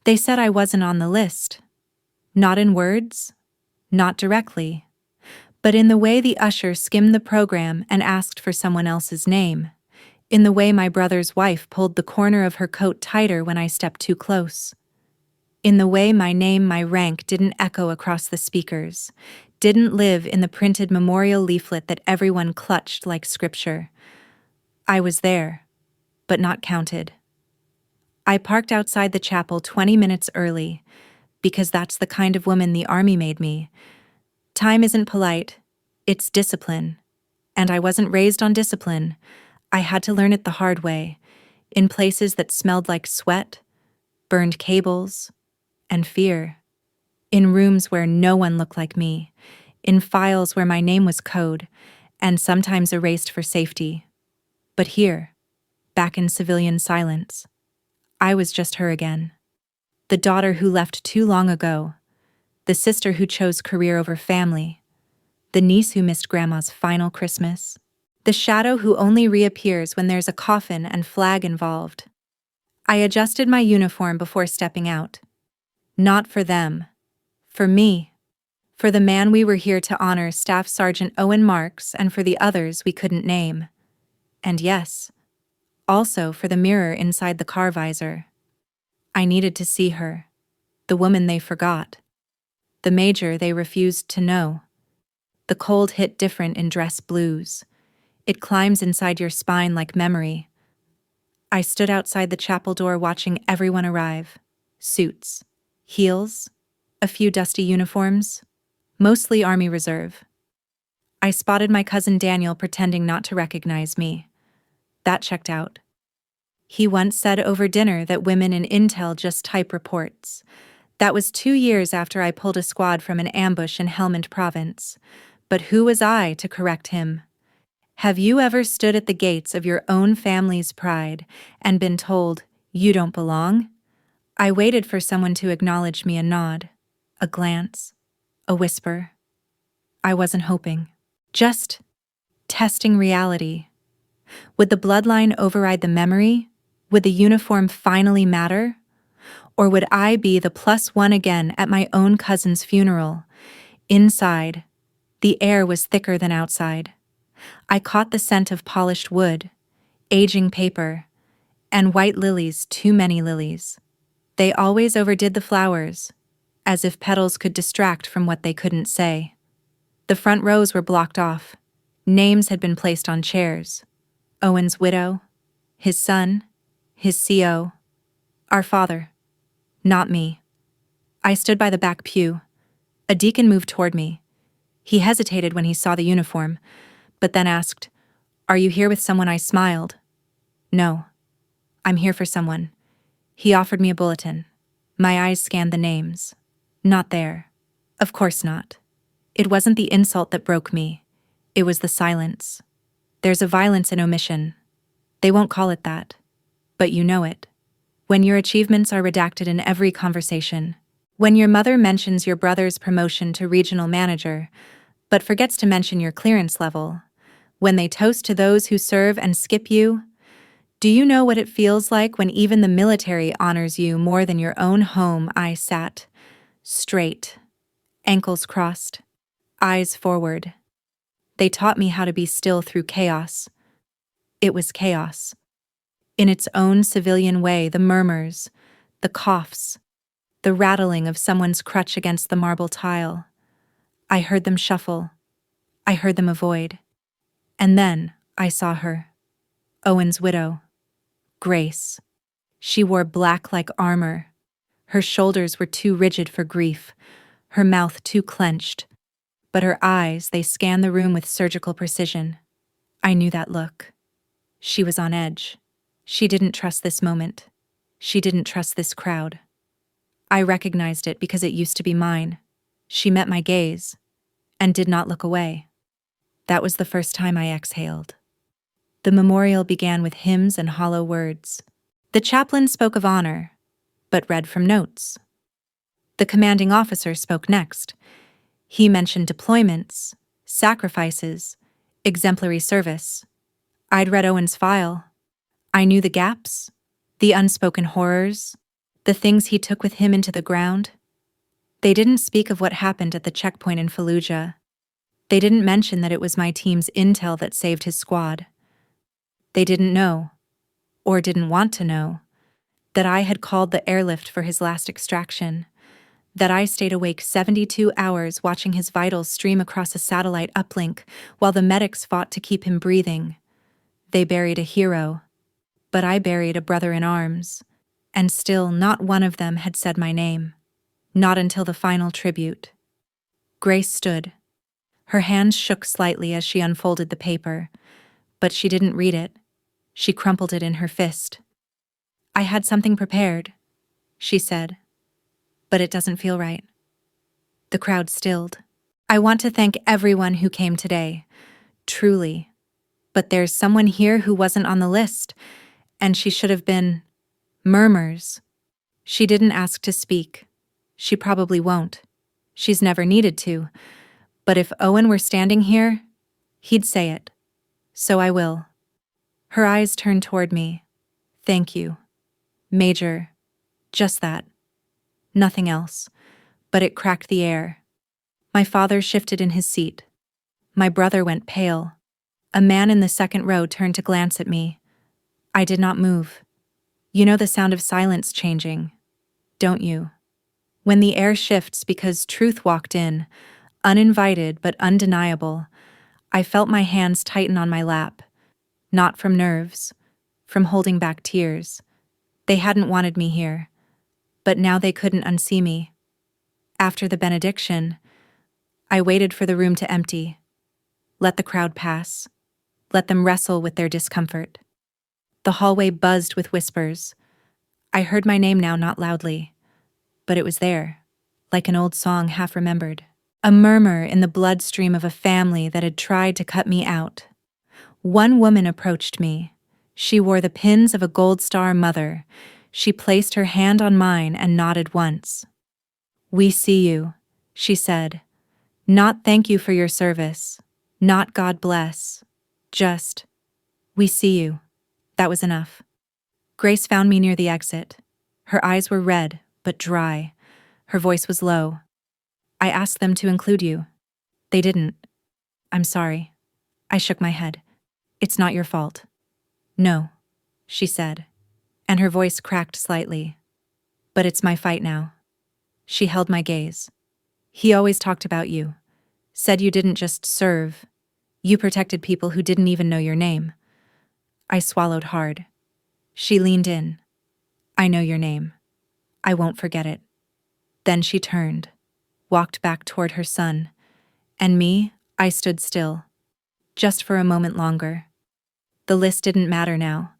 They said I wasn't on the list. Not in words, not directly, but in the way the usher skimmed the program and asked for someone else's name, in the way my brother's wife pulled the corner of her coat tighter when I stepped too close, in the way my name, my rank didn't echo across the speakers, didn't live in the printed memorial leaflet that everyone clutched like scripture. I was there, but not counted. I parked outside the chapel 20 minutes early, because that's the kind of woman the army made me. Time isn't polite, it's discipline. And I wasn't raised on discipline. I had to learn it the hard way, in places that smelled like sweat, burned cables, and fear. In rooms where no one looked like me, in files where my name was code, and sometimes erased for safety. But here, back in civilian silence, I was just her again. The daughter who left too long ago, the sister who chose career over family, the niece who missed grandma's final Christmas, the shadow who only reappears when there's a coffin and flag involved. I adjusted my uniform before stepping out. Not for them. For me. For the man we were here to honor, Staff Sergeant Owen Marks, and for the others we couldn't name. And yes, also for the mirror inside the car visor. I needed to see her. The woman they forgot. The major they refused to know. The cold hit different in dress blues. It climbs inside your spine like memory. I stood outside the chapel door watching everyone arrive. Suits, heels, a few dusty uniforms, mostly Army Reserve. I spotted my cousin Daniel pretending not to recognize me. That checked out. He once said over dinner that women in intel just type reports. That was 2 years after I pulled a squad from an ambush in Helmand Province. But who was I to correct him? Have you ever stood at the gates of your own family's pride and been told, you don't belong? I waited for someone to acknowledge me, a nod, a glance, a whisper. I wasn't hoping. Just testing reality. Would the bloodline override the memory? Would the uniform finally matter? Or would I be the +1 again at my own cousin's funeral? Inside, the air was thicker than outside. I caught the scent of polished wood, aging paper, and white lilies, too many lilies. They always overdid the flowers, as if petals could distract from what they couldn't say. The front rows were blocked off. Names had been placed on chairs. Owen's widow, his son, his CO, our father. Not me. I stood by the back pew. A deacon moved toward me. He hesitated when he saw the uniform, but then asked, "Are you here with someone?" I smiled. "No. I'm here for someone." He offered me a bulletin. My eyes scanned the names. Not there. Of course not. It wasn't the insult that broke me. It was the silence. There's a violence in omission. They won't call it that. But you know it. When your achievements are redacted in every conversation. When your mother mentions your brother's promotion to regional manager, but forgets to mention your clearance level. When they toast to those who serve and skip you. Do you know what it feels like when even the military honors you more than your own home? I sat straight, ankles crossed, eyes forward. They taught me how to be still through chaos. It was chaos. In its own civilian way, the murmurs, the coughs, the rattling of someone's crutch against the marble tile. I heard them shuffle. I heard them avoid. And then I saw her. Owen's widow. Grace. She wore black like armor. Her shoulders were too rigid for grief, her mouth too clenched. But her eyes, they scanned the room with surgical precision. I knew that look. She was on edge. She didn't trust this moment. She didn't trust this crowd. I recognized it because it used to be mine. She met my gaze and did not look away. That was the first time I exhaled. The memorial began with hymns and hollow words. The chaplain spoke of honor, but read from notes. The commanding officer spoke next. He mentioned deployments, sacrifices, exemplary service. I'd read Owen's file. I knew the gaps, the unspoken horrors, The things he took with him into the ground? They didn't speak of what happened at the checkpoint in Fallujah. They didn't mention that it was my team's intel that saved his squad. They didn't know, or didn't want to know, that I had called the airlift for his last extraction, that I stayed awake 72 hours watching his vitals stream across a satellite uplink while the medics fought to keep him breathing. They buried a hero, but I buried a brother in arms, and still not one of them had said my name, not until the final tribute. Grace stood. Her hands shook slightly as she unfolded the paper, but she didn't read it. She crumpled it in her fist. "I had something prepared," she said, "but it doesn't feel right." The crowd stilled. "I want to thank everyone who came today, truly. But there's someone here who wasn't on the list, and she should have been." Murmurs. "She didn't ask to speak. She probably won't. She's never needed to. But if Owen were standing here, he'd say it. So I will." Her eyes turned toward me. "Thank you, Major." Just that. Nothing else. But it cracked the air. My father shifted in his seat. My brother went pale. A man in the second row turned to glance at me. I did not move. You know the sound of silence changing, don't you? When the air shifts because truth walked in, uninvited but undeniable, I felt my hands tighten on my lap. Not from nerves, from holding back tears. They hadn't wanted me here, but now they couldn't unsee me. After the benediction, I waited for the room to empty. Let the crowd pass. Let them wrestle with their discomfort. The hallway buzzed with whispers. I heard my name now, not loudly, but it was there, like an old song half remembered. A murmur in the bloodstream of a family that had tried to cut me out. One woman approached me. She wore the pins of a Gold Star mother. She placed her hand on mine and nodded once. "We see you," she said. "Not thank you for your service. Not God bless. Just, we see you." That was enough. Grace found me near the exit. Her eyes were red, but dry. Her voice was low. "I asked them to include you. They didn't. I'm sorry." I shook my head. "It's not your fault." "No," she said, and her voice cracked slightly. "But it's my fight now." She held my gaze. "He always talked about you. Said you didn't just serve. You protected people who didn't even know your name." I swallowed hard. She leaned in. "I know your name. I won't forget it." Then she turned, walked back toward her son, and me, I stood still. Just for a moment longer. The list didn't matter now.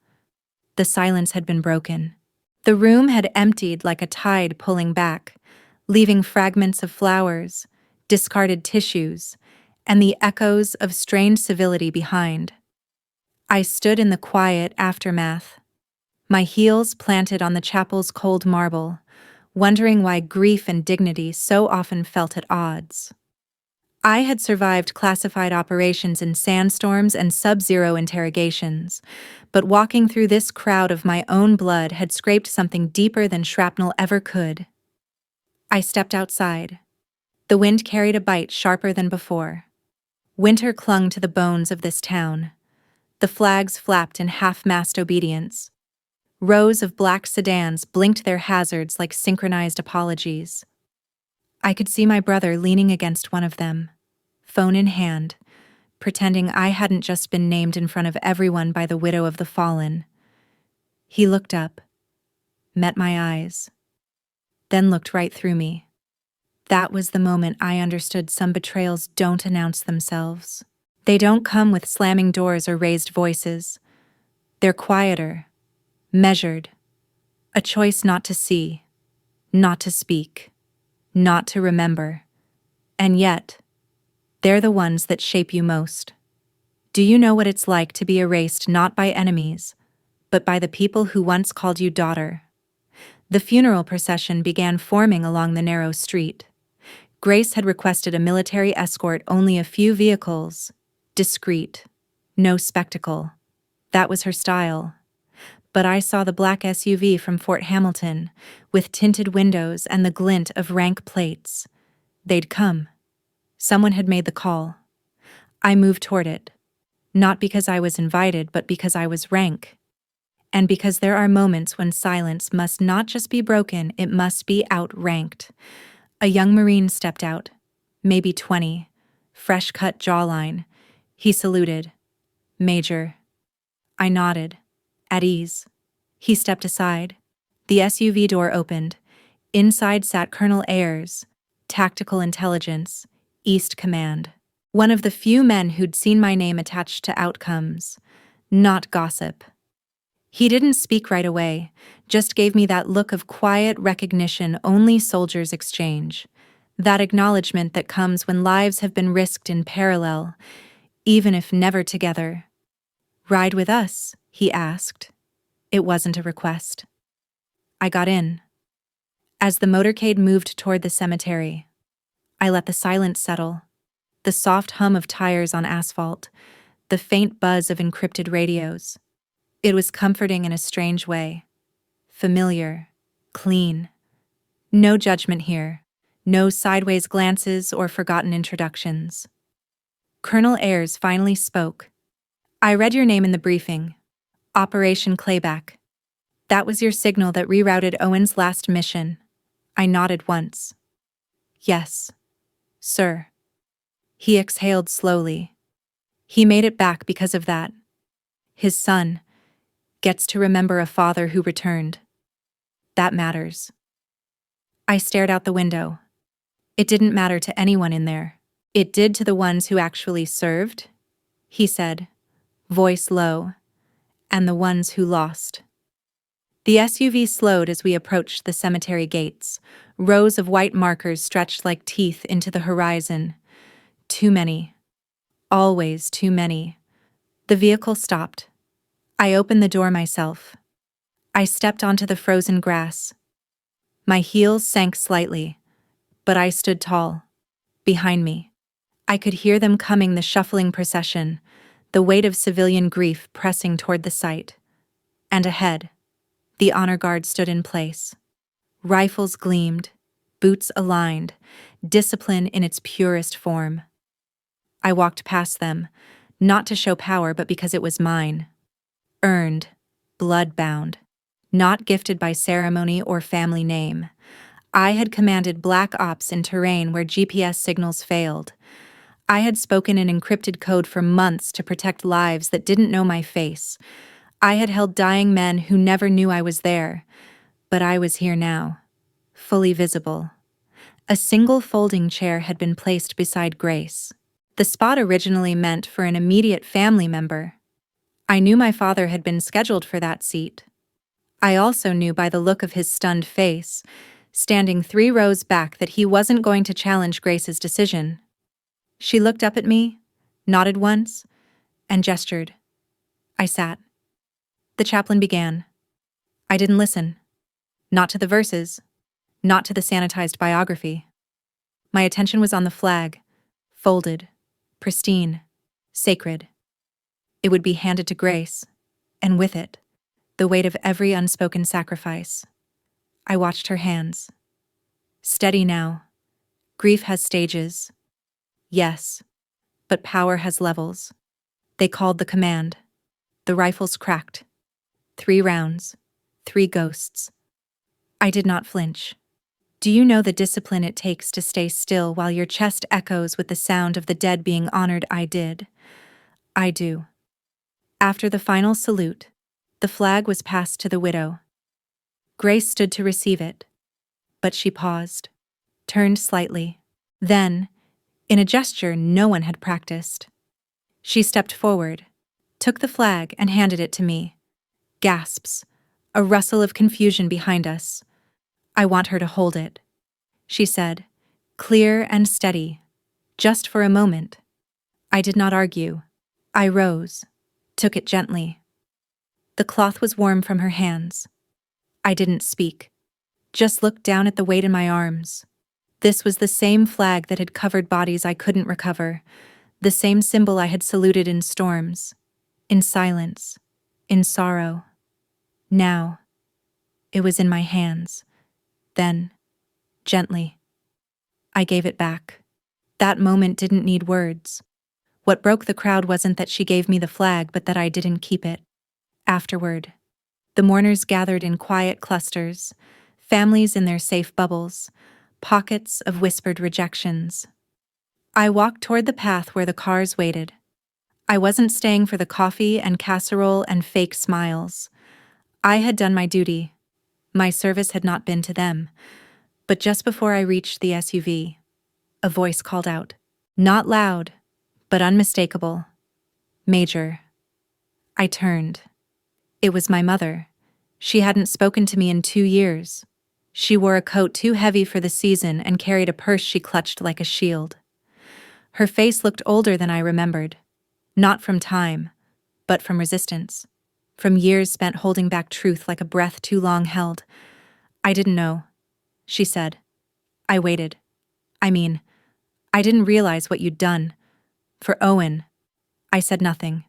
The silence had been broken. The room had emptied like a tide pulling back, leaving fragments of flowers, discarded tissues, and the echoes of strained civility behind. I stood in the quiet aftermath, my heels planted on the chapel's cold marble, wondering why grief and dignity so often felt at odds. I had survived classified operations in sandstorms and sub-zero interrogations, but walking through this crowd of my own blood had scraped something deeper than shrapnel ever could. I stepped outside. The wind carried a bite sharper than before. Winter clung to the bones of this town. The flags flapped in half-mast obedience. Rows of black sedans blinked their hazards like synchronized apologies. I could see my brother leaning against one of them, phone in hand, pretending I hadn't just been named in front of everyone by the widow of the fallen. He looked up, met my eyes, then looked right through me. That was the moment I understood some betrayals don't announce themselves. They don't come with slamming doors or raised voices. They're quieter, measured, a choice not to see, not to speak, not to remember. And yet, they're the ones that shape you most. Do you know what it's like to be erased not by enemies, but by the people who once called you daughter? The funeral procession began forming along the narrow street. Grace had requested a military escort, only a few vehicles, discreet, no spectacle. That was her style. but I saw the black SUV from Fort Hamilton, with tinted windows and the glint of rank plates. They'd come. Someone had made the call. I moved toward it. Not because I was invited, but because I was rank. And because there are moments when silence must not just be broken, it must be outranked. A young Marine stepped out, maybe 20, fresh-cut jawline. He saluted. "Major." I nodded, at ease. He stepped aside. The SUV door opened. Inside sat Colonel Ayers, Tactical Intelligence, East Command. One of the few men who'd seen my name attached to outcomes, not gossip. He didn't speak right away, just gave me that look of quiet recognition only soldiers exchange. That acknowledgement that comes when lives have been risked in parallel, even if never together. "Ride with us?" he asked. It wasn't a request. I got in. As the motorcade moved toward the cemetery, I let the silence settle. The soft hum of tires on asphalt, the faint buzz of encrypted radios. It was comforting in a strange way. Familiar, clean. No judgment here, no sideways glances or forgotten introductions. Colonel Ayers finally spoke. "I read your name in the briefing. Operation Clayback. That was your signal that rerouted Owen's last mission." I nodded once. "Yes, sir." He exhaled slowly. He made it back because of that. His son gets to remember a father who returned. That matters. I stared out the window. It didn't matter to anyone in there. It did to the ones who actually served, he said, voice low, and the ones who lost. The SUV slowed as we approached the cemetery gates. Rows of white markers stretched like teeth into the horizon. Too many. Always too many. The vehicle stopped. I opened the door myself. I stepped onto the frozen grass. My heels sank slightly, but I stood tall. Behind me, I could hear them coming, the shuffling procession, the weight of civilian grief pressing toward the site. And ahead, the honor guard stood in place. Rifles gleamed, boots aligned, discipline in its purest form. I walked past them, not to show power, but because it was mine. Earned, blood-bound, not gifted by ceremony or family name. I had commanded black ops in terrain where GPS signals failed. I had spoken in encrypted code for months to protect lives that didn't know my face. I had held dying men who never knew I was there. But I was here now, fully visible. A single folding chair had been placed beside Grace. The spot originally meant for an immediate family member. I knew my father had been scheduled for that seat. I also knew by the look of his stunned face, standing 3 rows back, that he wasn't going to challenge Grace's decision. She looked up at me, nodded once, and gestured. I sat. The chaplain began. I didn't listen. Not to the verses, not to the sanitized biography. My attention was on the flag, folded, pristine, sacred. It would be handed to Grace, and with it, the weight of every unspoken sacrifice. I watched her hands. Steady now. Grief has stages. Yes, but power has levels. They called the command. The rifles cracked. 3 rounds, 3 ghosts. I did not flinch. Do you know the discipline it takes to stay still while your chest echoes with the sound of the dead being honored? I did. I do. After the final salute, the flag was passed to the widow. Grace stood to receive it, but she paused, turned slightly. Then, in a gesture no one had practiced, she stepped forward, took the flag and handed it to me. Gasps, a rustle of confusion behind us. I want her to hold it, she said, clear and steady, just for a moment. I did not argue. I rose, took it gently. The cloth was warm from her hands. I didn't speak, just looked down at the weight in my arms. This was the same flag that had covered bodies I couldn't recover, the same symbol I had saluted in storms, in silence, in sorrow. Now, it was in my hands. Then, gently, I gave it back. That moment didn't need words. What broke the crowd wasn't that she gave me the flag, but that I didn't keep it. Afterward, the mourners gathered in quiet clusters, families in their safe bubbles, pockets of whispered rejections. I walked toward the path where the cars waited. I wasn't staying for the coffee and casserole and fake smiles. I had done my duty. My service had not been to them. But just before I reached the SUV, a voice called out. Not loud, but unmistakable. Major. I turned. It was my mother. She hadn't spoken to me in 2 years. She wore a coat too heavy for the season and carried a purse she clutched like a shield. Her face looked older than I remembered. Not from time, but from resistance. From years spent holding back truth like a breath too long held. I didn't know, she said. I waited. I didn't realize what you'd done. For Owen, I said nothing.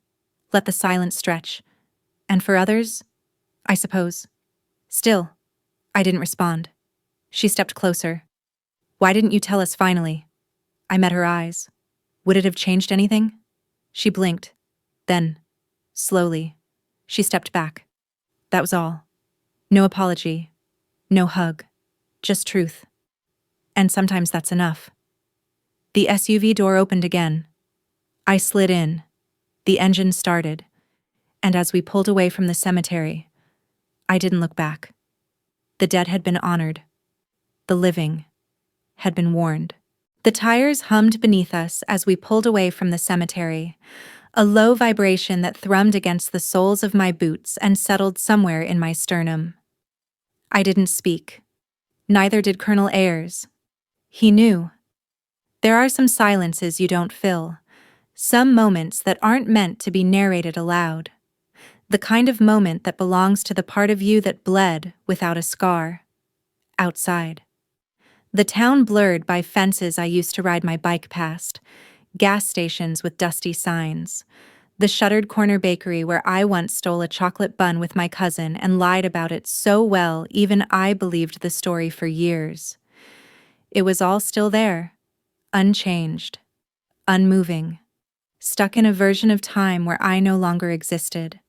Let the silence stretch. And for others, I suppose. Still, I didn't respond. She stepped closer. Why didn't you tell us finally? I met her eyes. Would it have changed anything? She blinked. Then, slowly, she stepped back. That was all. No apology. No hug. Just truth. And sometimes that's enough. The SUV door opened again. I slid in. The engine started. And as we pulled away from the cemetery, I didn't look back. The dead had been honored. The living had been warned. The tires hummed beneath us as we pulled away from the cemetery, a low vibration that thrummed against the soles of my boots and settled somewhere in my sternum. I didn't speak. Neither did Colonel Ayers. He knew. There are some silences you don't fill, some moments that aren't meant to be narrated aloud. The kind of moment that belongs to the part of you that bled without a scar. Outside. The town blurred by fences I used to ride my bike past, gas stations with dusty signs, the shuttered corner bakery where I once stole a chocolate bun with my cousin and lied about it so well even I believed the story for years. It was all still there, unchanged, unmoving, stuck in a version of time where I no longer existed.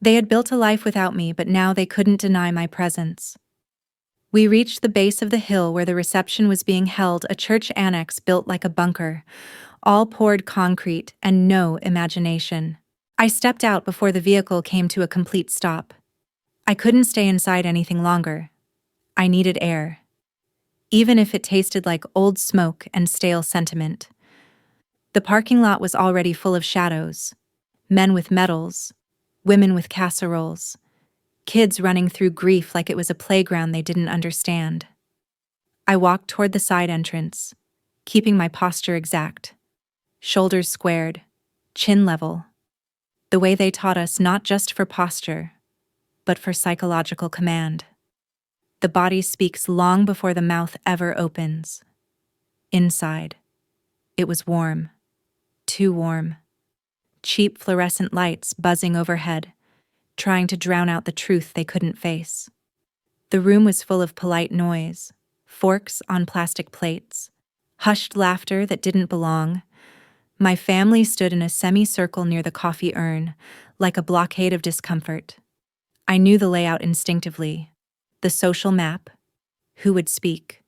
They had built a life without me, but now they couldn't deny my presence. We reached the base of the hill where the reception was being held, a church annex built like a bunker, all poured concrete and no imagination. I stepped out before the vehicle came to a complete stop. I couldn't stay inside anything longer. I needed air. Even if it tasted like old smoke and stale sentiment. The parking lot was already full of shadows. Men with medals, women with casseroles, kids running through grief like it was a playground they didn't understand. I walked toward the side entrance, keeping my posture exact. Shoulders squared, chin level. The way they taught us not just for posture, but for psychological command. The body speaks long before the mouth ever opens. Inside, it was warm. Too warm. Cheap fluorescent lights buzzing overhead, trying to drown out the truth they couldn't face. The room was full of polite noise, forks on plastic plates, hushed laughter that didn't belong. My family stood in a semicircle near the coffee urn, like a blockade of discomfort. I knew the layout instinctively. The social map. Who would speak?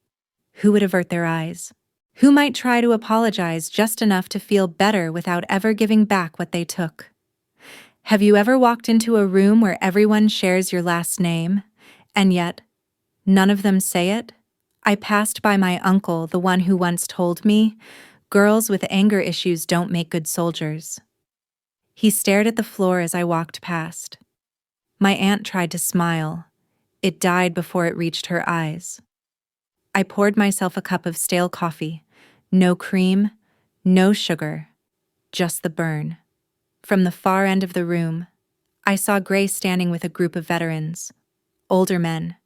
Who would avert their eyes? Who might try to apologize just enough to feel better without ever giving back what they took? Have you ever walked into a room where everyone shares your last name, and yet none of them say it? I passed by my uncle, the one who once told me, girls with anger issues don't make good soldiers. He stared at the floor as I walked past. My aunt tried to smile. It died before it reached her eyes. I poured myself a cup of stale coffee. No cream, no sugar, just the burn. From the far end of the room, I saw Gray standing with a group of veterans. Older men.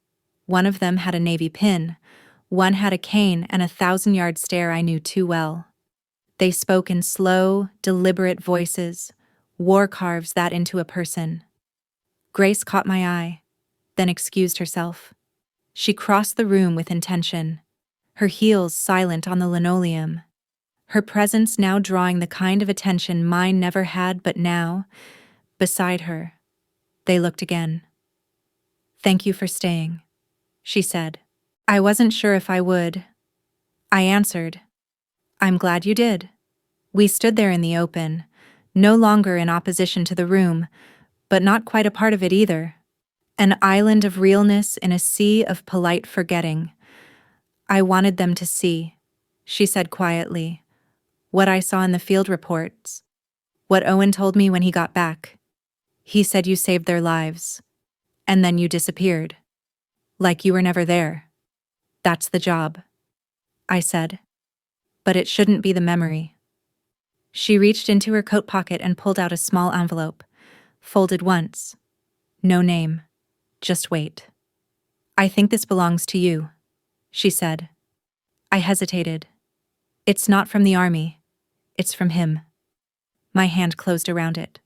One of them had a navy pin, one had a cane and a 1,000-yard stare I knew too well. They spoke in slow, deliberate voices. War carves that into a person. Grace caught my eye, then excused herself. She crossed the room with intention, her heels silent on the linoleum, her presence now drawing the kind of attention mine never had. But now, beside her, they looked again. "Thank you for staying," she said. "I wasn't sure if I would," I answered. "I'm glad you did." We stood there in the open, no longer in opposition to the room, but not quite a part of it either. An island of realness in a sea of polite forgetting. "I wanted them to see," she said quietly, "what I saw in the field reports. What Owen told me when he got back. He said you saved their lives. And then you disappeared. Like you were never there. That's the job," I said. "But it shouldn't be the memory." She reached into her coat pocket and pulled out a small envelope, folded once. No name, just weight. "I think this belongs to you," she said. I hesitated. "It's not from the army. It's from him." My hand closed around it.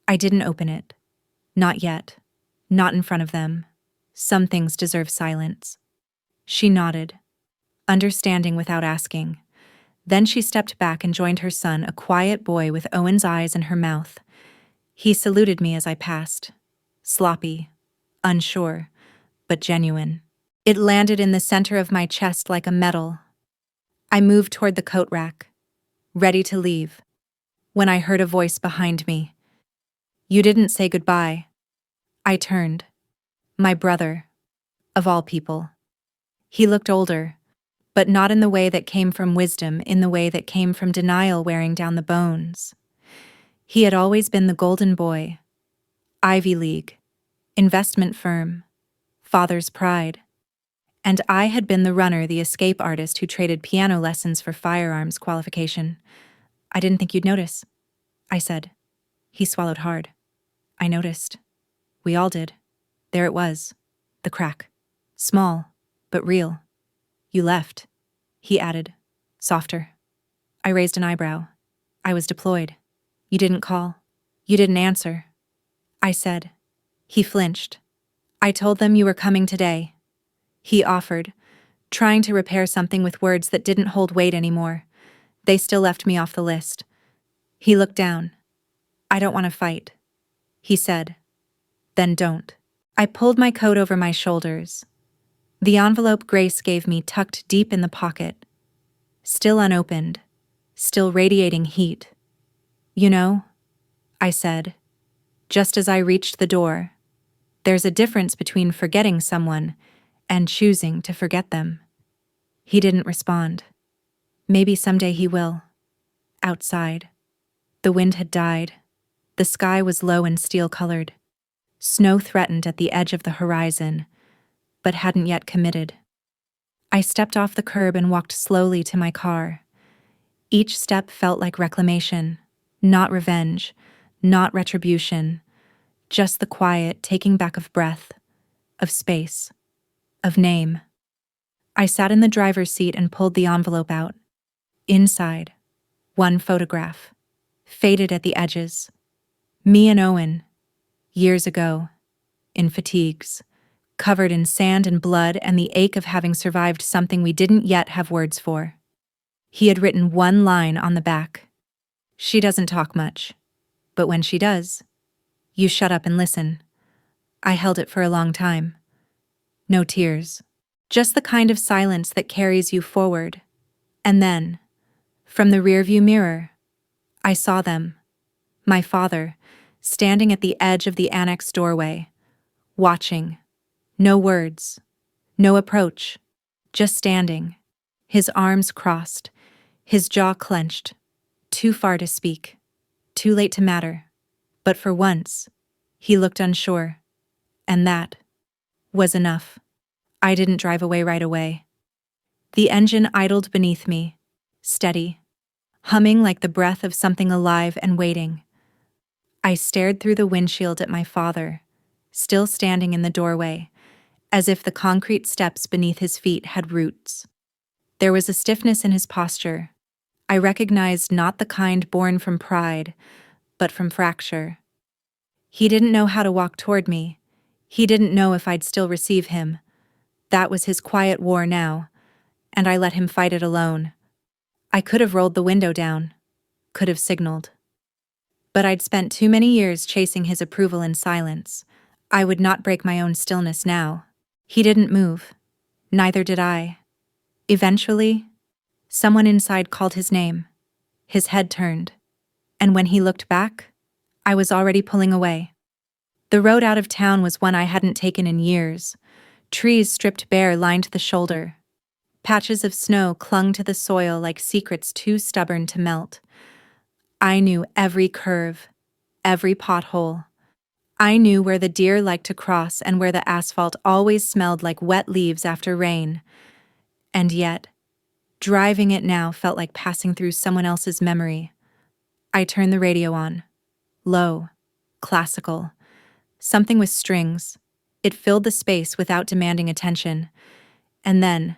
I didn't open it. Not yet. Not in front of them. Some things deserve silence. She nodded, understanding without asking. Then she stepped back and joined her son, a quiet boy with Owen's eyes in her mouth. He saluted me as I passed. Sloppy, unsure, but genuine. It landed in the center of my chest like a medal. I moved toward the coat rack, ready to leave, when I heard a voice behind me. "You didn't say goodbye." I turned. My brother, of all people. He looked older, but not in the way that came from wisdom, in the way that came from denial wearing down the bones. He had always been the golden boy. Ivy League, investment firm, father's pride. And I had been the runner, the escape artist who traded piano lessons for firearms qualification. "I didn't think you'd notice," I said. He swallowed hard. "I noticed. We all did. There it was. The crack. Small, but real. You left," he added, softer. I raised an eyebrow. "I was deployed. You didn't call. You didn't answer," I said. He flinched. "I told them you were coming today," he offered, trying to repair something with words that didn't hold weight anymore. "They still left me off the list." He looked down. "I don't want to fight," he said. "Then don't." I pulled my coat over my shoulders. The envelope Grace gave me tucked deep in the pocket. Still unopened. Still radiating heat. "You know," I said, just as I reached the door, "there's a difference between forgetting someone and choosing to forget them." He didn't respond. Maybe someday he will. Outside. The wind had died. The sky was low and steel-colored. Snow threatened at the edge of the horizon, but hadn't yet committed. I stepped off the curb and walked slowly to my car. Each step felt like reclamation, not revenge, not retribution, just the quiet taking back of breath, of space, of name. I sat in the driver's seat and pulled the envelope out. Inside, one photograph, faded at the edges. Me and Owen, years ago, in fatigues, covered in sand and blood and the ache of having survived something we didn't yet have words for. He had written one line on the back. "She doesn't talk much, but when she does, you shut up and listen." I held it for a long time. No tears. Just the kind of silence that carries you forward. And then, from the rearview mirror, I saw them. My father, standing at the edge of the annex doorway, watching. No words, no approach, just standing, his arms crossed, his jaw clenched, too far to speak, too late to matter. But for once, he looked unsure, and that was enough. I didn't drive away right away. The engine idled beneath me, steady, humming like the breath of something alive and waiting. I stared through the windshield at my father, still standing in the doorway, as if the concrete steps beneath his feet had roots. There was a stiffness in his posture. I recognized not the kind born from pride, but from fracture. He didn't know how to walk toward me. He didn't know if I'd still receive him. That was his quiet war now, and I let him fight it alone. I could have rolled the window down, could have signaled. But I'd spent too many years chasing his approval in silence. I would not break my own stillness now. He didn't move. Neither did I. Eventually, someone inside called his name. His head turned. And when he looked back, I was already pulling away. The road out of town was one I hadn't taken in years. Trees stripped bare lined the shoulder. Patches of snow clung to the soil like secrets too stubborn to melt. I knew every curve, every pothole. I knew where the deer liked to cross and where the asphalt always smelled like wet leaves after rain. And yet, driving it now felt like passing through someone else's memory. I turned the radio on. Low, classical. Something with strings. It filled the space without demanding attention. And then,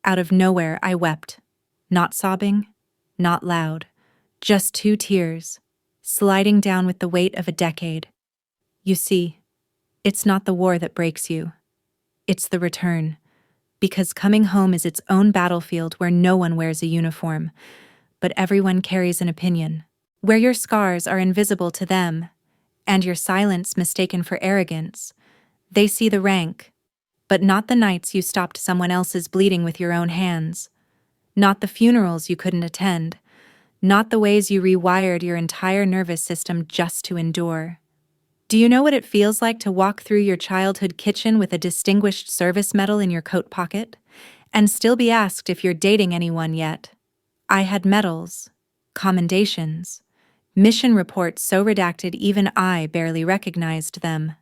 out of nowhere, I wept. Not sobbing, not loud. Just 2 tears, sliding down with the weight of a decade. You see, it's not the war that breaks you. It's the return. Because coming home is its own battlefield where no one wears a uniform, but everyone carries an opinion. Where your scars are invisible to them, and your silence mistaken for arrogance. They see the rank, but not the nights you stopped someone else's bleeding with your own hands. Not the funerals you couldn't attend. Not the ways you rewired your entire nervous system just to endure. Do you know what it feels like to walk through your childhood kitchen with a distinguished service medal in your coat pocket, and still be asked if you're dating anyone yet? I had medals, commendations, mission reports so redacted even I barely recognized them.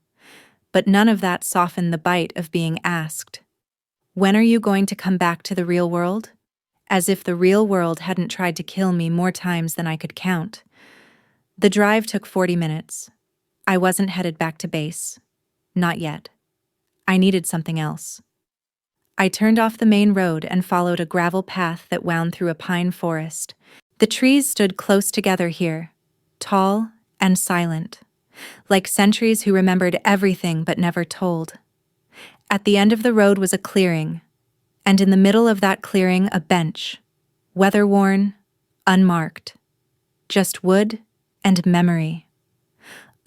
But none of that softened the bite of being asked. When are you going to come back to the real world? As if the real world hadn't tried to kill me more times than I could count. The drive took 40 minutes. I wasn't headed back to base. Not yet. I needed something else. I turned off the main road and followed a gravel path that wound through a pine forest. The trees stood close together here, tall and silent, like sentries who remembered everything but never told. At the end of the road was a clearing, and in the middle of that clearing a bench, weather-worn, unmarked. Just wood and memory.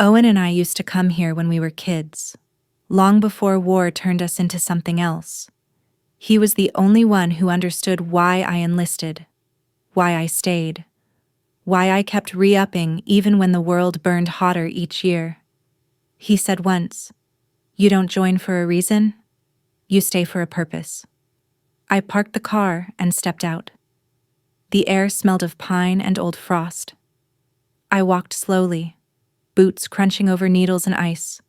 Owen and I used to come here when we were kids, long before war turned us into something else. He was the only one who understood why I enlisted, why I stayed, why I kept re-upping even when the world burned hotter each year. He said once, "You don't join for a reason, you stay for a purpose." I parked the car and stepped out. The air smelled of pine and old frost. I walked slowly, boots crunching over needles and ice.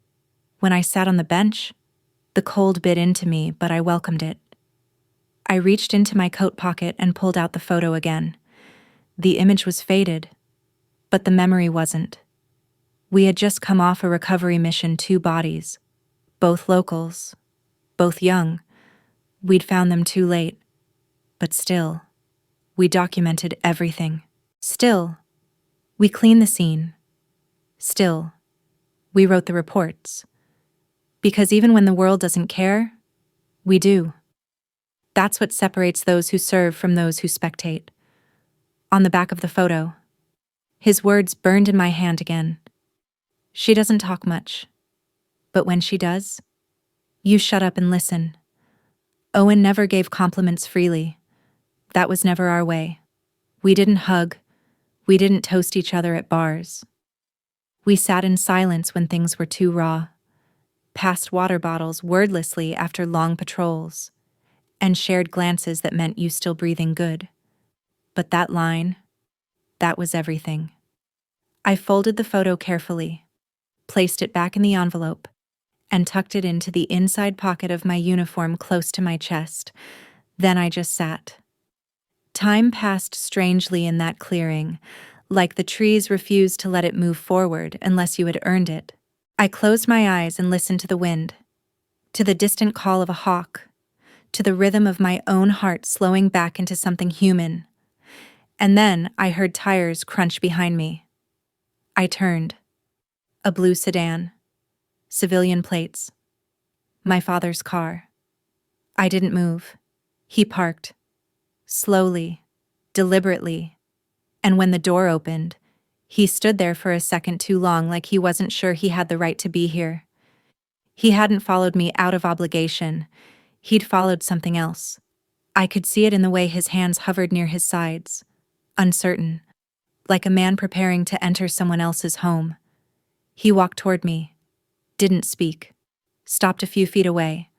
When I sat on the bench, the cold bit into me, but I welcomed it. I reached into my coat pocket and pulled out the photo again. The image was faded, but the memory wasn't. We had just come off a recovery mission, 2 bodies, both locals, both young. We'd found them too late, but still, we documented everything. Still, we cleaned the scene. Still, we wrote the reports. Because even when the world doesn't care, we do. That's what separates those who serve from those who spectate. On the back of the photo, his words burned in my hand again. She doesn't talk much, but when she does, you shut up and listen. Owen never gave compliments freely. That was never our way. We didn't hug. We didn't toast each other at bars. We sat in silence when things were too raw, passed water bottles wordlessly after long patrols, and shared glances that meant you still breathing good. But that line, that was everything. I folded the photo carefully, placed it back in the envelope, and tucked it into the inside pocket of my uniform close to my chest. Then I just sat. Time passed strangely in that clearing, like the trees refused to let it move forward unless you had earned it. I closed my eyes and listened to the wind, to the distant call of a hawk, to the rhythm of my own heart slowing back into something human. And then I heard tires crunch behind me. I turned. A blue sedan. Civilian plates. My father's car. I didn't move. He parked. Slowly. Deliberately. And when the door opened, he stood there for a second too long, like he wasn't sure he had the right to be here. He hadn't followed me out of obligation. He'd followed something else. I could see it in the way his hands hovered near his sides. Uncertain. Like a man preparing to enter someone else's home. He walked toward me. Didn't speak. Stopped a few feet away.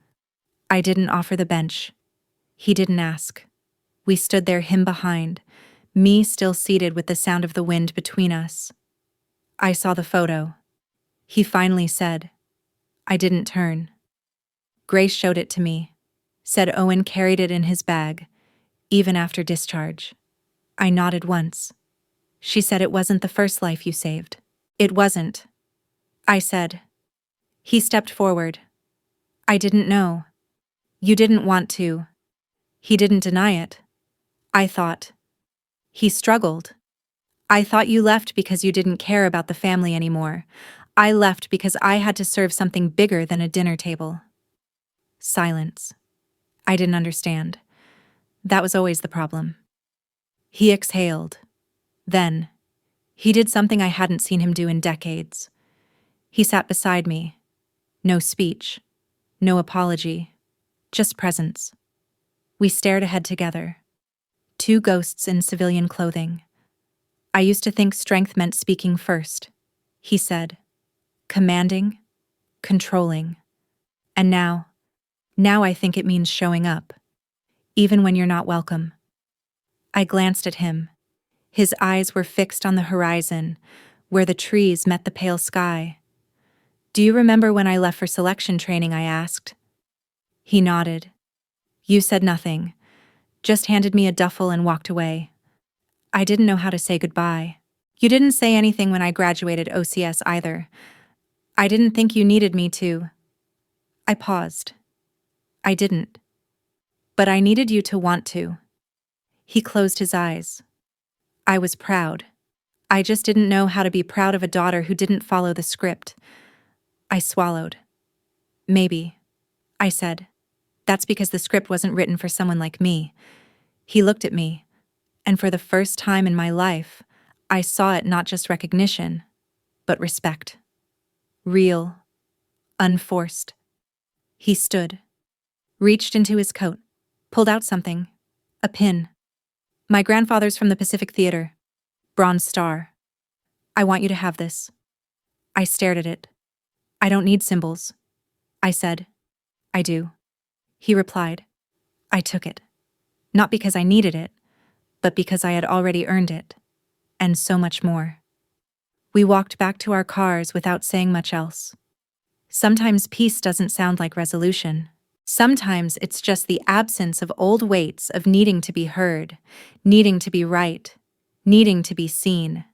I didn't offer the bench. He didn't ask. We stood there, him behind, me still seated with the sound of the wind between us. I saw the photo. He finally said. I didn't turn. Grace showed it to me. Said Owen carried it in his bag, even after discharge. I nodded once. She said it wasn't the first life you saved. It wasn't. I said. He stepped forward. I didn't know. You didn't want to. He didn't deny it. I thought. He struggled. I thought you left because you didn't care about the family anymore. I left because I had to serve something bigger than a dinner table. Silence. I didn't understand. That was always the problem. He exhaled. Then, he did something I hadn't seen him do in decades. He sat beside me. No speech. No apology. Just presence. We stared ahead together. Two ghosts in civilian clothing. I used to think strength meant speaking first, he said. Commanding, controlling. And now I think it means showing up, even when you're not welcome. I glanced at him. His eyes were fixed on the horizon, where the trees met the pale sky. Do you remember when I left for selection training? I asked. He nodded. You said nothing, just handed me a duffel and walked away. I didn't know how to say goodbye. You didn't say anything when I graduated OCS either. I didn't think you needed me to. I paused. I didn't. But I needed you to want to. He closed his eyes. I was proud. I just didn't know how to be proud of a daughter who didn't follow the script. I swallowed. Maybe. I said. That's because the script wasn't written for someone like me. He looked at me, and for the first time in my life, I saw it not just recognition, but respect. Real. Unforced. He stood. Reached into his coat. Pulled out something. A pin. My grandfather's from the Pacific Theater. Bronze star. I want you to have this. I stared at it. I don't need symbols. I said. I do. He replied. I took it. Not because I needed it, but because I had already earned it. And so much more. We walked back to our cars without saying much else. Sometimes peace doesn't sound like resolution. Sometimes it's just the absence of old weights of needing to be heard, needing to be right, needing to be seen.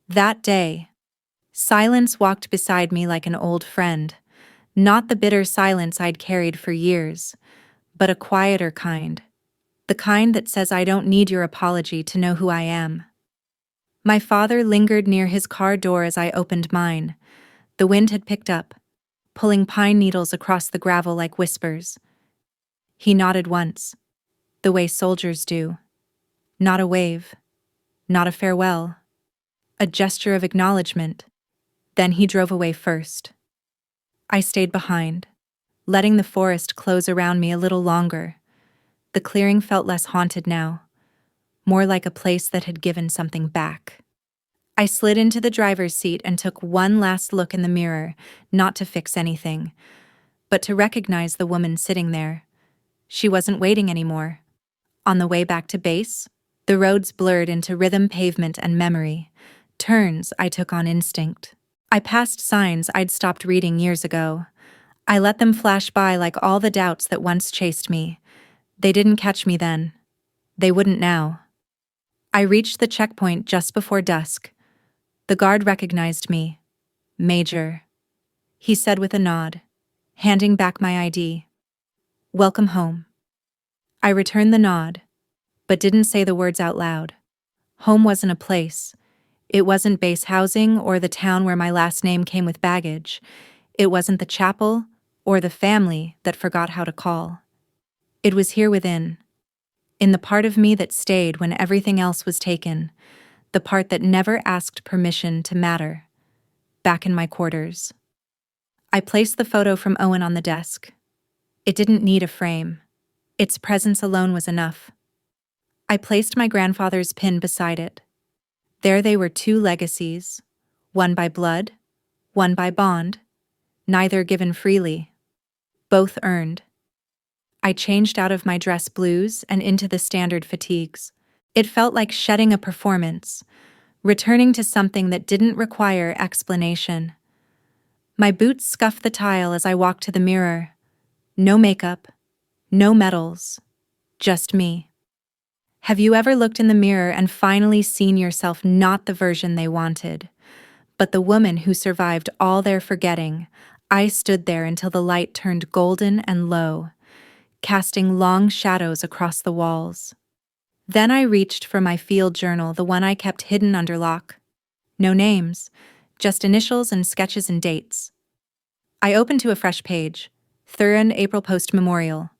That day, silence walked beside me like an old friend, not the bitter silence I'd carried for years, but a quieter kind, the kind that says I don't need your apology to know who I am. My father lingered near his car door as I opened mine. The wind had picked up, pulling pine needles across the gravel like whispers. He nodded once, the way soldiers do. Not a wave, not a farewell, a gesture of acknowledgement. Then he drove away first. I stayed behind, letting the forest close around me a little longer. The clearing felt less haunted now, more like a place that had given something back. I slid into the driver's seat and took one last look in the mirror, not to fix anything, but to recognize the woman sitting there. She wasn't waiting anymore. On the way back to base, the roads blurred into rhythm, pavement, and memory, turns I took on instinct. I passed signs I'd stopped reading years ago. I let them flash by like all the doubts that once chased me. They didn't catch me then. They wouldn't now. I reached the checkpoint just before dusk. The guard recognized me. Major, he said with a nod, handing back my ID. Welcome home. I returned the nod, but didn't say the words out loud. Home wasn't a place. It wasn't base housing or the town where my last name came with baggage. It wasn't the chapel or the family that forgot how to call. It was here within, in the part of me that stayed when everything else was taken, the part that never asked permission to matter, back in my quarters. I placed the photo from Owen on the desk. It didn't need a frame. Its presence alone was enough. I placed my grandfather's pin beside it. There they were, two legacies, one by blood, one by bond, neither given freely, both earned. I changed out of my dress blues and into the standard fatigues. It felt like shedding a performance, returning to something that didn't require explanation. My boots scuffed the tile as I walked to the mirror. No makeup, no medals, just me. Have you ever looked in the mirror and finally seen yourself not the version they wanted, but the woman who survived all their forgetting? I stood there until the light turned golden and low, casting long shadows across the walls. Then I reached for my field journal, the one I kept hidden under lock. No names, just initials and sketches and dates. I opened to a fresh page, 3rd April Post Memorial.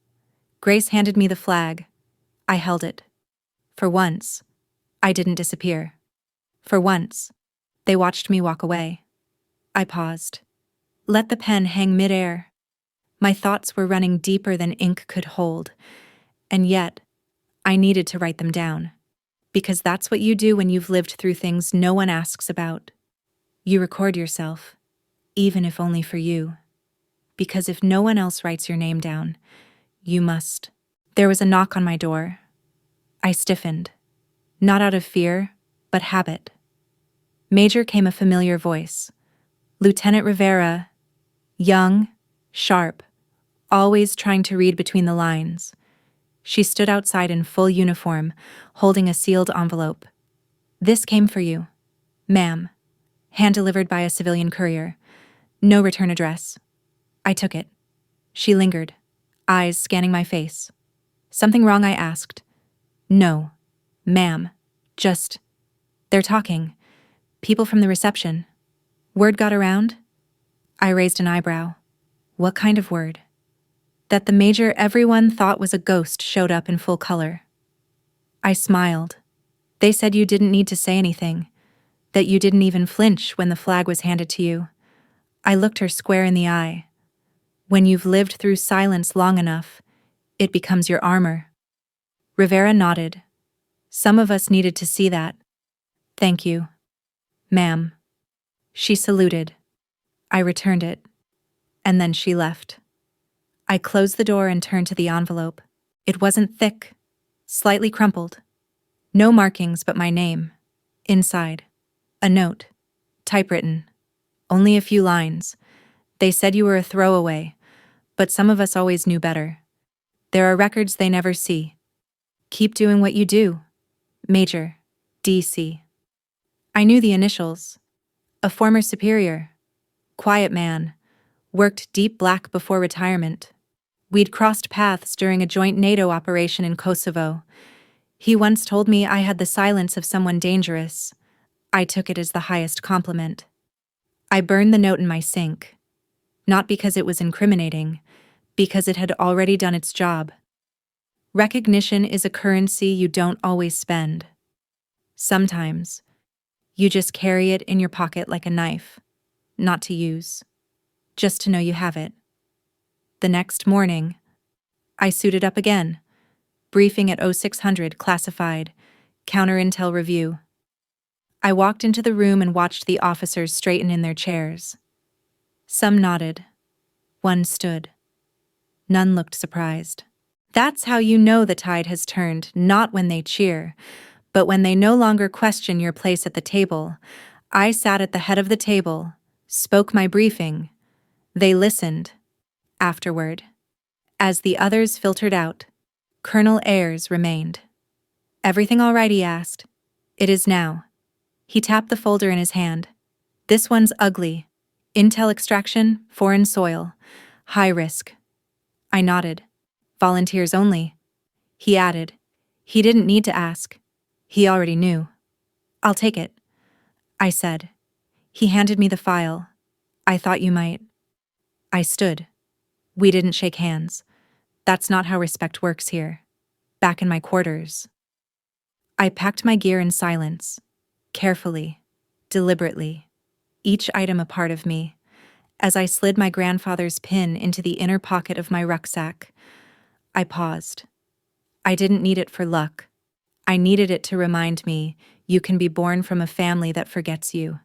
Grace handed me the flag. I held it. For once, I didn't disappear. For once, they watched me walk away. I paused. Let the pen hang midair. My thoughts were running deeper than ink could hold, and yet, I needed to write them down. Because that's what you do when you've lived through things no one asks about. You record yourself, even if only for you. Because if no one else writes your name down, you must. There was a knock on my door. I stiffened, not out of fear, but habit. Major came a familiar voice. Lieutenant Rivera, young, sharp, always trying to read between the lines. She stood outside in full uniform, holding a sealed envelope. This came for you, ma'am. Hand-delivered by a civilian courier. No return address. I took it. She lingered, eyes scanning my face. Something wrong, I asked. No, ma'am. Just, they're talking. People from the reception. Word got around? I raised an eyebrow. What kind of word? That the major everyone thought was a ghost showed up in full color. I smiled. They said you didn't need to say anything, that you didn't even flinch when the flag was handed to you. I looked her square in the eye. When you've lived through silence long enough, it becomes your armor. Rivera nodded. Some of us needed to see that. Thank you, ma'am. She saluted. I returned it. And then she left. I closed the door and turned to the envelope. It wasn't thick, slightly crumpled. No markings but my name. Inside, a note, typewritten. Only a few lines. They said you were a throwaway, but some of us always knew better. There are records they never see. Keep doing what you do. Major, D.C. I knew the initials. A former superior. Quiet man. Worked deep black before retirement. We'd crossed paths during a joint NATO operation in Kosovo. He once told me I had the silence of someone dangerous. I took it as the highest compliment. I burned the note in my sink. Not because it was incriminating, because it had already done its job. Recognition is a currency you don't always spend. Sometimes, you just carry it in your pocket like a knife, not to use, just to know you have it. The next morning, I suited up again, briefing at 0600 classified, counter-intel review. I walked into the room and watched the officers straighten in their chairs. Some nodded. One stood. None looked surprised. That's how you know the tide has turned, not when they cheer, but when they no longer question your place at the table. I sat at the head of the table, spoke my briefing. They listened. Afterward, as the others filtered out, Colonel Ayres remained. Everything all right, he asked. It is now. He tapped the folder in his hand. This one's ugly. Intel extraction, foreign soil. High risk. I nodded. Volunteers only. He added. He didn't need to ask. He already knew. I'll take it. I said. He handed me the file. I thought you might. I stood. We didn't shake hands. That's not how respect works here. Back in my quarters. I packed my gear in silence. Carefully. Deliberately. Each item a part of me. As I slid my grandfather's pin into the inner pocket of my rucksack, I paused. I didn't need it for luck. I needed it to remind me you can be born from a family that forgets you,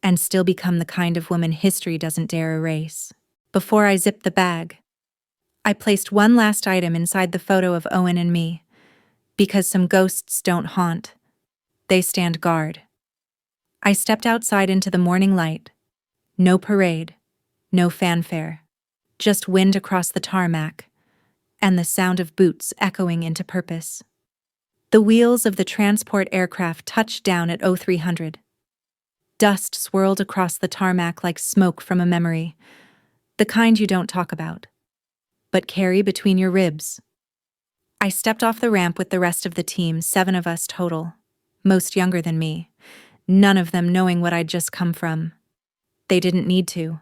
and still become the kind of woman history doesn't dare erase. Before I zipped the bag, I placed one last item inside the photo of Owen and me, because some ghosts don't haunt. They stand guard. I stepped outside into the morning light. No parade, no fanfare, just wind across the tarmac, and the sound of boots echoing into purpose. The wheels of the transport aircraft touched down at 0300. Dust swirled across the tarmac like smoke from a memory, the kind you don't talk about, but carry between your ribs. I stepped off the ramp with the rest of the team, 7 of us total, most younger than me, none of them knowing what I'd just come from. They didn't need to.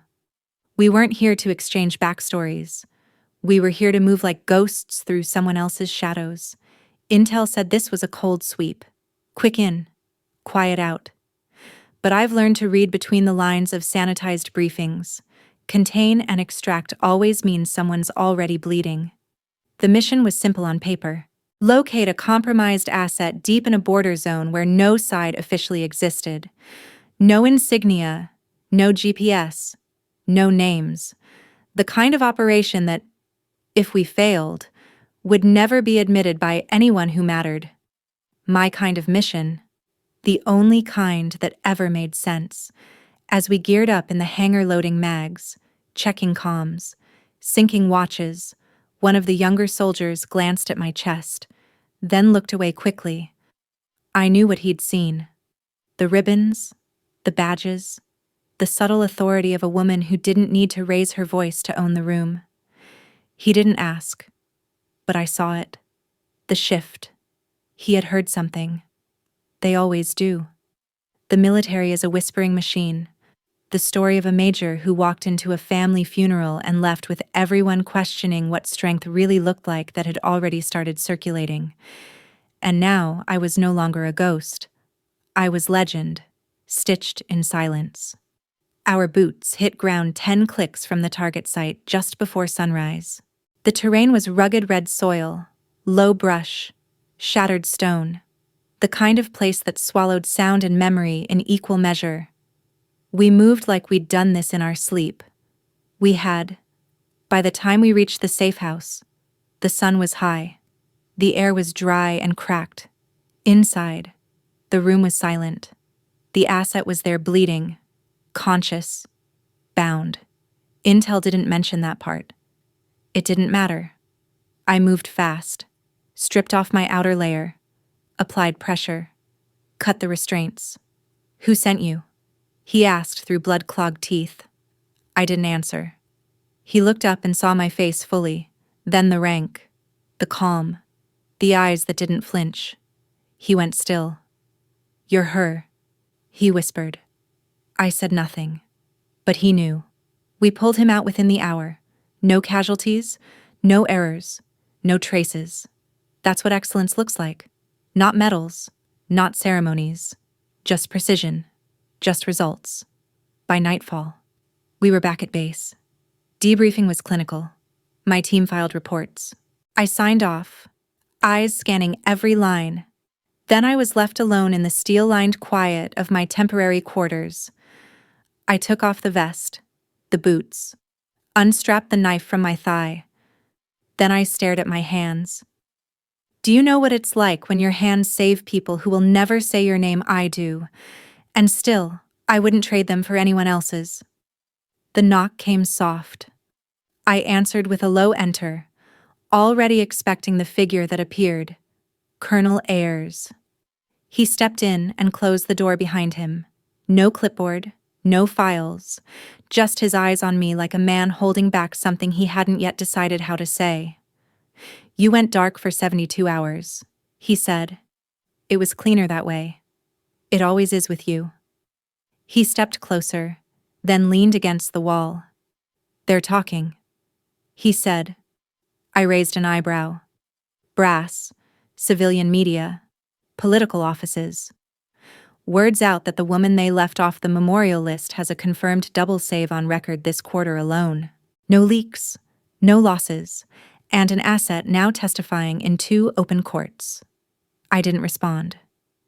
We weren't here to exchange backstories. We were here to move like ghosts through someone else's shadows. Intel said this was a cold sweep. Quick in, quiet out. But I've learned to read between the lines of sanitized briefings. Contain and extract always means someone's already bleeding. The mission was simple on paper. Locate a compromised asset deep in a border zone where no side officially existed. No insignia, no GPS, no names. The kind of operation that, if we failed, would never be admitted by anyone who mattered. My kind of mission, the only kind that ever made sense. As we geared up in the hangar loading mags, checking comms, syncing watches, one of the younger soldiers glanced at my chest, then looked away quickly. I knew what he'd seen. The ribbons, the badges, the subtle authority of a woman who didn't need to raise her voice to own the room. He didn't ask, but I saw it. The shift. He had heard something. They always do. The military is a whispering machine. The story of a major who walked into a family funeral and left with everyone questioning what strength really looked like that had already started circulating. And now I was no longer a ghost. I was legend, stitched in silence. Our boots hit ground 10 clicks from the target site just before sunrise. The terrain was rugged red soil, low brush, shattered stone, the kind of place that swallowed sound and memory in equal measure. We moved like we'd done this in our sleep. We had. By the time we reached the safe house, the sun was high. The air was dry and cracked. Inside, the room was silent. The asset was there bleeding, conscious, bound. Intel didn't mention that part. It didn't matter. I moved fast, stripped off my outer layer, applied pressure, cut the restraints. Who sent you? He asked through blood-clogged teeth. I didn't answer. He looked up and saw my face fully, then the rank, the calm, the eyes that didn't flinch. He went still. You're her, he whispered. I said nothing, but he knew. We pulled him out within the hour. No casualties, no errors, no traces. That's what excellence looks like. Not medals, not ceremonies, just precision. Just results. By nightfall, we were back at base. Debriefing was clinical. My team filed reports. I signed off, eyes scanning every line. Then I was left alone in the steel-lined quiet of my temporary quarters. I took off the vest, the boots, unstrapped the knife from my thigh. Then I stared at my hands. Do you know what it's like when your hands save people who will never say your name? I do. And still, I wouldn't trade them for anyone else's. The knock came soft. I answered with a low enter, already expecting the figure that appeared, Colonel Ayers. He stepped in and closed the door behind him. No clipboard, no files, just his eyes on me like a man holding back something he hadn't yet decided how to say. You went dark for 72 hours, he said. It was cleaner that way. It always is with you. He stepped closer, then leaned against the wall. "They're talking," he said. I raised an eyebrow. "Brass, civilian media, political offices. Word's out that the woman they left off the memorial list has a confirmed double save on record this quarter alone. No leaks, no losses, and an asset now testifying in 2 open courts." I didn't respond.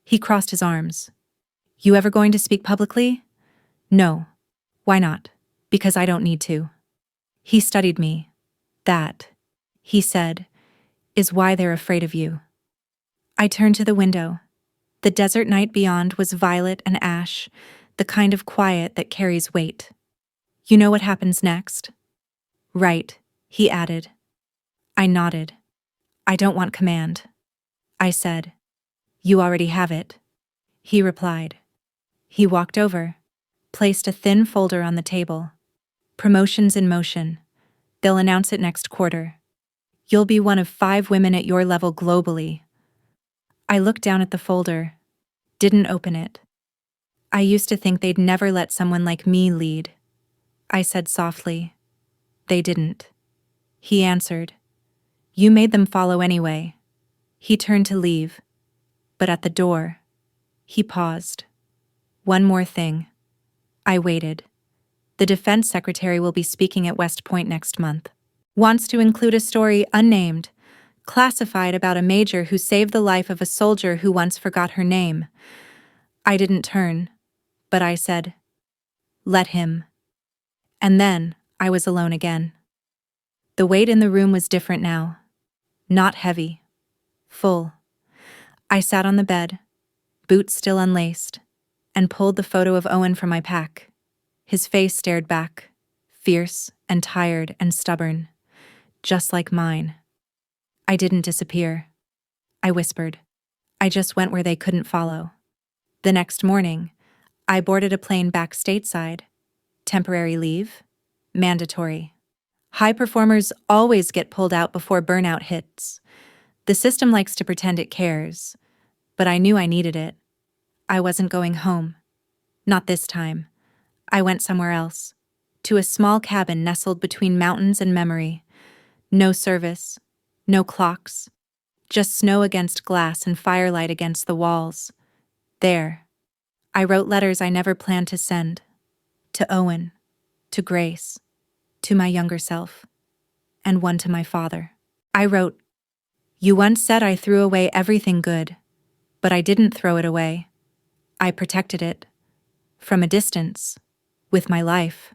He crossed his arms. "You ever going to speak publicly?" "No." "Why not?" "Because I don't need to." He studied me. "That," he said, "is why they're afraid of you." I turned to the window. The desert night beyond was violet and ash, the kind of quiet that carries weight. "You know what happens next?" "Right," he added. I nodded. "I don't want command." I said. "You already have it," he replied. He walked over, placed a thin folder on the table. "Promotion's in motion. They'll announce it next quarter. You'll be one of 5 women at your level globally." I looked down at the folder, didn't open it. "I used to think they'd never let someone like me lead," I said softly. "They didn't." He answered. "You made them follow anyway." He turned to leave, but at the door, he paused. "One more thing." I waited. "The defense secretary will be speaking at West Point next month. Wants to include a story unnamed, classified about a major who saved the life of a soldier who once forgot her name." I didn't turn, but I said, "Let him." And then I was alone again. The weight in the room was different now. Not heavy. Full. I sat on the bed, boots still unlaced, and pulled the photo of Owen from my pack. His face stared back, fierce and tired and stubborn, just like mine. I didn't disappear. I whispered. I just went where they couldn't follow. The next morning, I boarded a plane back stateside. Temporary leave? Mandatory. High performers always get pulled out before burnout hits. The system likes to pretend it cares, but I knew I needed it. I wasn't going home. Not this time. I went somewhere else, to a small cabin nestled between mountains and memory. No service, no clocks, just snow against glass and firelight against the walls. There, I wrote letters I never planned to send. To Owen, to Grace, to my younger self, and one to my father. I wrote, "You once said I threw away everything good, but I didn't throw it away. I protected it. From a distance, with my life."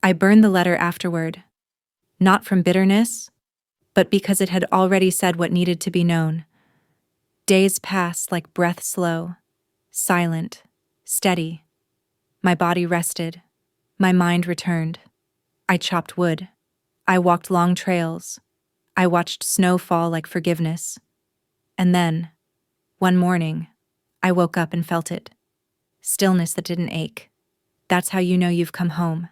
I burned the letter afterward, not from bitterness, but because it had already said what needed to be known. Days passed like breath slow, silent, steady. My body rested. My mind returned. I chopped wood. I walked long trails. I watched snow fall like forgiveness. And then, one morning, I woke up and felt it. Stillness that didn't ache. That's how you know you've come home.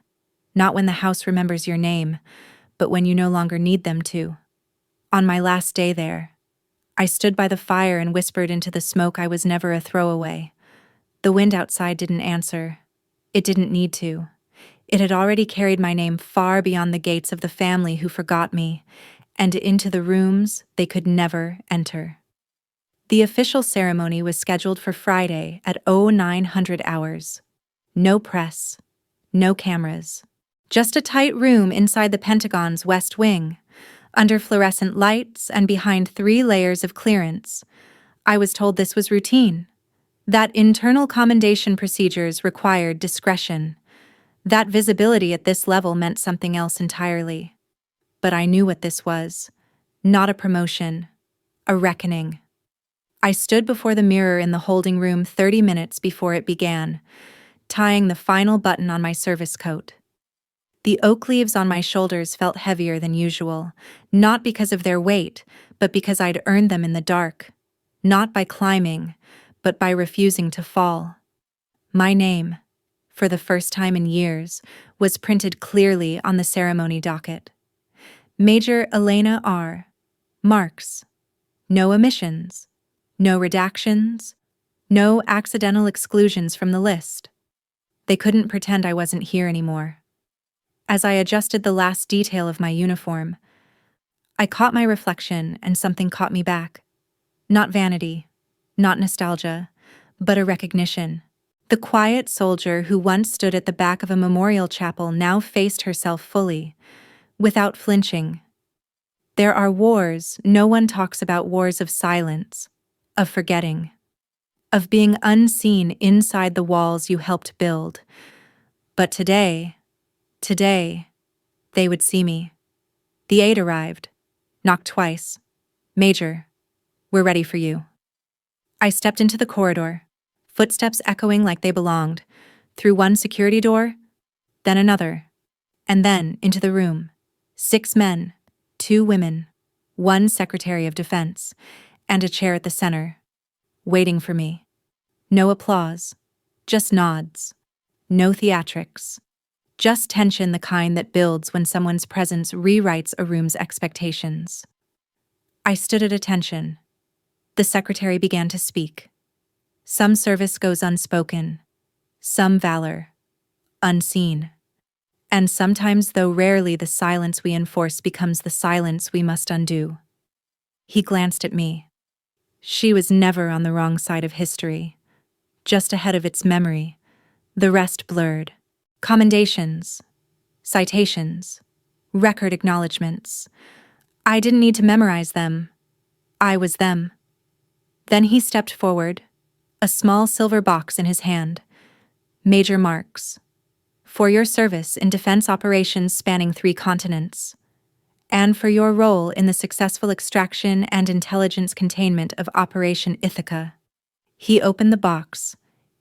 Not when the house remembers your name, but when you no longer need them to. On my last day there, I stood by the fire and whispered into the smoke I was never a throwaway. The wind outside didn't answer. It didn't need to. It had already carried my name far beyond the gates of the family who forgot me, and into the rooms they could never enter. The official ceremony was scheduled for Friday at 0900 hours. No press, no cameras. Just a tight room inside the Pentagon's West Wing, under fluorescent lights and behind 3 layers of clearance. I was told this was routine, that internal commendation procedures required discretion, that visibility at this level meant something else entirely. But I knew what this was. Not a promotion, a reckoning. I stood before the mirror in the holding room 30 minutes before it began, tying the final button on my service coat. The oak leaves on my shoulders felt heavier than usual, not because of their weight, but because I'd earned them in the dark. Not by climbing, but by refusing to fall. My name, for the first time in years, was printed clearly on the ceremony docket. Major Elena R. Marks. No omissions, no redactions, no accidental exclusions from the list. They couldn't pretend I wasn't here anymore. As I adjusted the last detail of my uniform, I caught my reflection and something caught me back. Not vanity, not nostalgia, but a recognition. The quiet soldier who once stood at the back of a memorial chapel now faced herself fully, without flinching. There are wars no one talks about, wars of silence, of forgetting, of being unseen inside the walls you helped build. But today, they would see me. The aide arrived, knocked twice. "Major, we're ready for you." I stepped into the corridor, footsteps echoing like they belonged, through one security door, then another, and then into the room. 6 men, 2 women, 1 Secretary of Defense, and a chair at the center, waiting for me. No applause, just nods. No theatrics. Just tension, the kind that builds when someone's presence rewrites a room's expectations. I stood at attention. The secretary began to speak. Some service goes unspoken, some valor, unseen. And sometimes, though rarely, the silence we enforce becomes the silence we must undo. He glanced at me. She was never on the wrong side of history, just ahead of its memory, the rest blurred. Commendations, citations, record acknowledgments. I didn't need to memorize them. I was them. Then he stepped forward, a small silver box in his hand. "Major Marks, for your service in defense operations spanning 3 continents, and for your role in the successful extraction and intelligence containment of Operation Ithaca." He opened the box.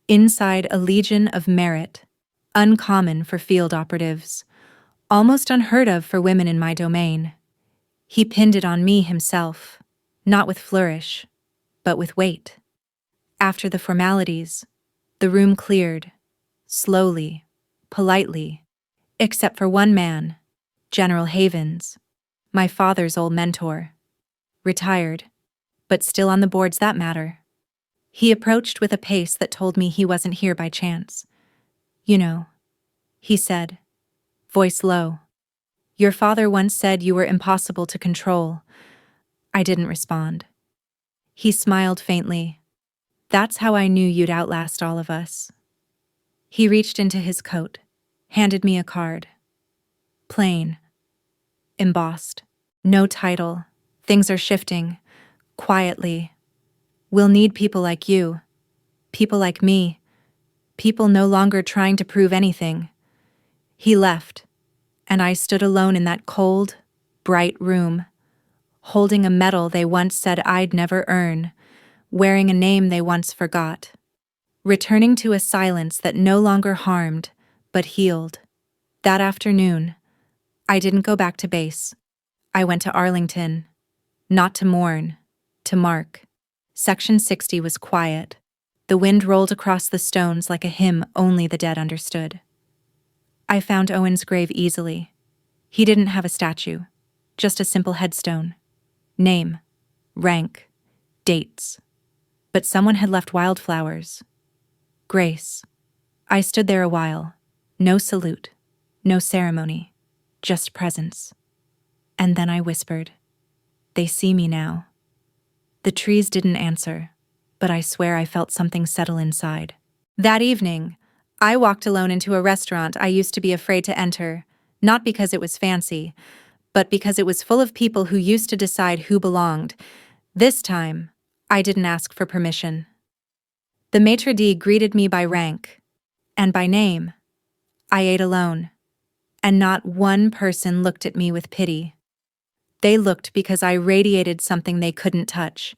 Inside, a legion of merit, uncommon for field operatives, almost unheard of for women in my domain. He pinned it on me himself, not with flourish, but with weight. After the formalities, the room cleared, slowly, politely, except for one man, General Havens, my father's old mentor. Retired, but still on the boards that matter. He approached with a pace that told me he wasn't here by chance. "You know," he said, voice low, "your father once said you were impossible to control." I didn't respond. He smiled faintly. "That's how I knew you'd outlast all of us." He reached into his coat, handed me a card. Plain, embossed. No title. "Things are shifting, quietly. We'll need people like you, people like me, people no longer trying to prove anything." He left, and I stood alone in that cold, bright room, holding a medal they once said I'd never earn, wearing a name they once forgot, returning to a silence that no longer harmed, but healed. That afternoon, I didn't go back to base. I went to Arlington, not to mourn, to mark. Section 60 was quiet. The wind rolled across the stones like a hymn only the dead understood. I found Owen's grave easily. He didn't have a statue, just a simple headstone. Name, rank, dates. But someone had left wildflowers. Grace. I stood there a while. No salute, no ceremony, just presence. And then I whispered, "They see me now." The trees didn't answer, but I swear I felt something settle inside. That evening, I walked alone into a restaurant I used to be afraid to enter, not because it was fancy, but because it was full of people who used to decide who belonged. This time, I didn't ask for permission. The maitre d' greeted me by rank, and by name. I ate alone, and not one person looked at me with pity. They looked because I radiated something they couldn't touch.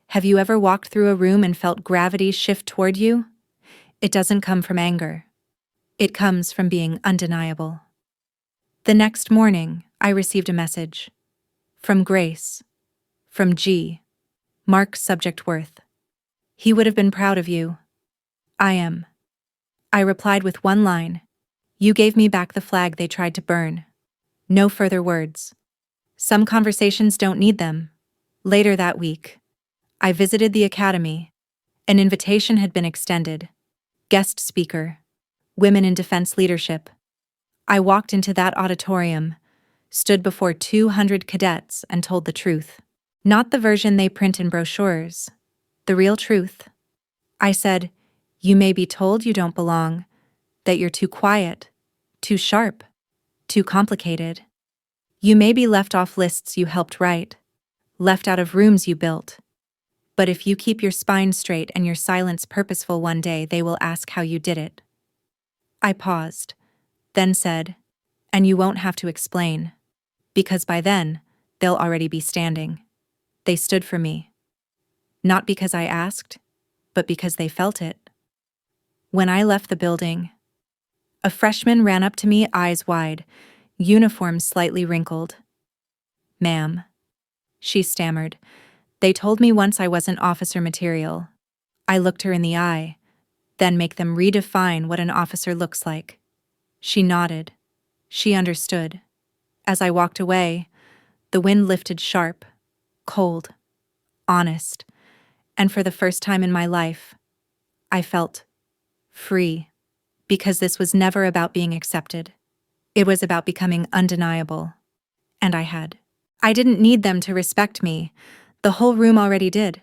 Have you ever walked through a room and felt gravity shift toward you? It doesn't come from anger. It comes from being undeniable. The next morning, I received a message. From Grace. From G. Mark's subject worth. "He would have been proud of you." "I am." I replied with one line. "You gave me back the flag they tried to burn." No further words. Some conversations don't need them. Later that week, I visited the academy. An invitation had been extended. Guest speaker. Women in Defense Leadership. I walked into that auditorium, stood before 200 cadets, and told the truth. Not the version they print in brochures, the real truth. I said, you may be told you don't belong, that you're too quiet, too sharp, too complicated. You may be left off lists you helped write, left out of rooms you built. But if you keep your spine straight and your silence purposeful, one day they will ask how you did it. I paused, then said, and you won't have to explain, because by then, they'll already be standing. They stood for me. Not because I asked, but because they felt it. When I left the building, a freshman ran up to me, eyes wide, uniform slightly wrinkled. Ma'am, she stammered. They told me once I wasn't officer material. I looked her in the eye, then make them redefine what an officer looks like. She nodded. She understood. As I walked away, the wind lifted sharp, cold, honest, and for the first time in my life, I felt free, because this was never about being accepted. It was about becoming undeniable. And I didn't need them to respect me. The whole room already did.